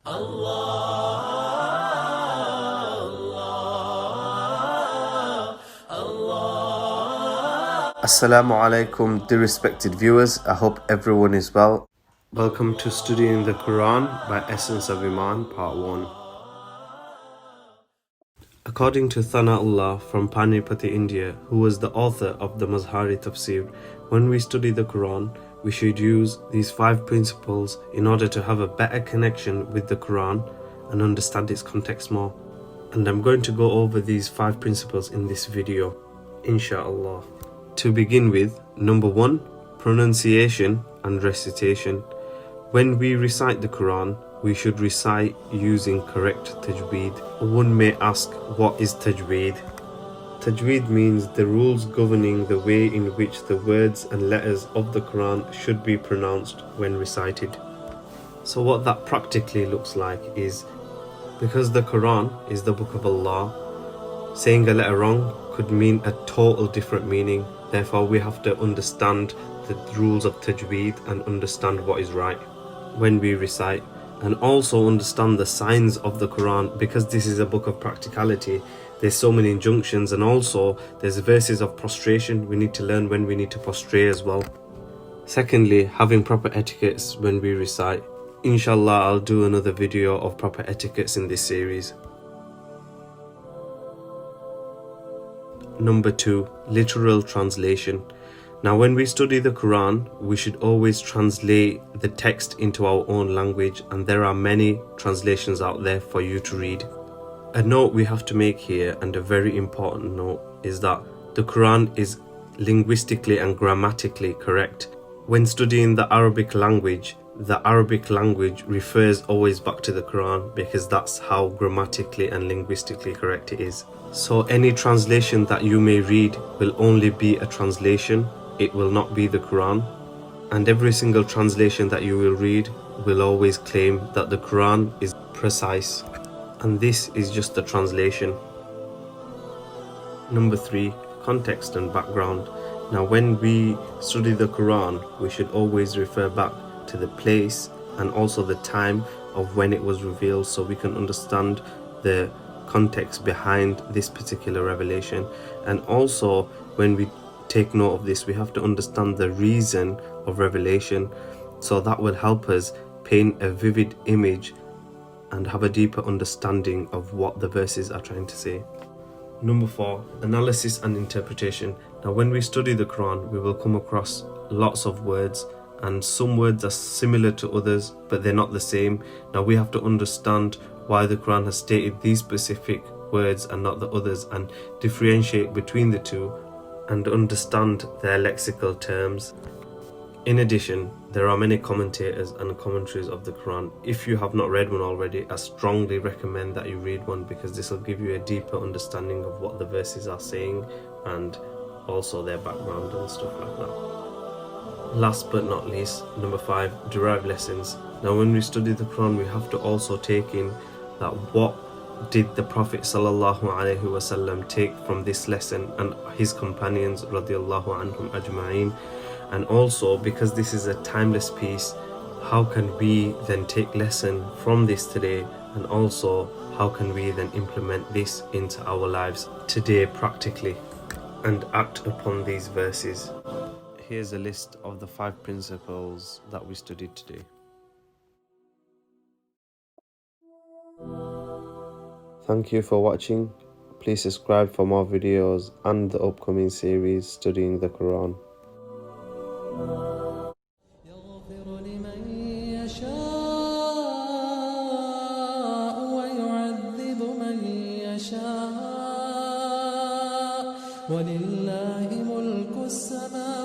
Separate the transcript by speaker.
Speaker 1: Assalamu alaikum, dear respected viewers. I hope everyone is well. Welcome to Studying the Quran by Essence of Iman, Part 1. According to Thana-Ullah from Pani-Pati, India, who was the author of the Mazhar Tafsir, when we study the Quran, we should use these 5 principles in order to have a better connection with the Quran and understand its context more. And I'm going to go over these 5 principles in this video, inshallah. To begin with, number 1, pronunciation and recitation. When we recite the Quran, we should recite using correct tajweed. One may ask, what is tajweed? Tajweed means the rules governing the way in which the words and letters of the Quran should be pronounced when recited. So what that practically looks like is, because the Quran is the book of Allah, saying a letter wrong could mean a total different meaning. Therefore, we have to understand the rules of tajweed and understand what is right when we recite, and also understand the signs of the Quran, because this is a book of practicality. There's so many injunctions, and also there's verses of prostration. We need to learn when we need to prostrate as well. Secondly, having proper etiquettes when we recite. Inshallah, I'll do another video of proper etiquettes in this series. Number 2, literal translation. Now, when we study the Quran, we should always translate the text into our own language, and there are many translations out there for you to read. A note we have to make here, and a very important note, is that the Quran is linguistically and grammatically correct. When studying the Arabic language refers always back to the Quran, because that's how grammatically and linguistically correct it is. So any translation that you may read will only be a translation. It will not be the Quran. And every single translation that you will read will always claim that the Quran is precise. And this is just the translation. Number 3, context and background. Now, when we study the Quran, we should always refer back to the place and also the time of when it was revealed, so we can understand the context behind this particular revelation. And also, when we take note of this, we have to understand the reason of revelation, so that will help us paint a vivid image and have a deeper understanding of what the verses are trying to say. Number 4, analysis and interpretation. Now, when we study the Quran, we will come across lots of words, and some words are similar to others, but they're not the same. Now, we have to understand why the Quran has stated these specific words and not the others, and differentiate between the two and understand their lexical terms. In addition, there are many commentators and commentaries of the Quran. If you have not read one already, I strongly recommend that you read one, because this will give you a deeper understanding of what the verses are saying and also their background and stuff like that. Last but not least, number 5, derived lessons. Now, when we study the Quran, we have to also take in that what did the Prophet ﷺ take from this lesson, and his companions radiallahu anhum ajma'in. And also, because this is a timeless piece, how can we then take lesson from this today, and also how can we then implement this into our lives today practically and act upon these verses. Here's a list of the 5 principles that we studied today. Thank you for watching. Please subscribe for more videos and the upcoming series Studying the Quran.
Speaker 2: ولله ملك السماوات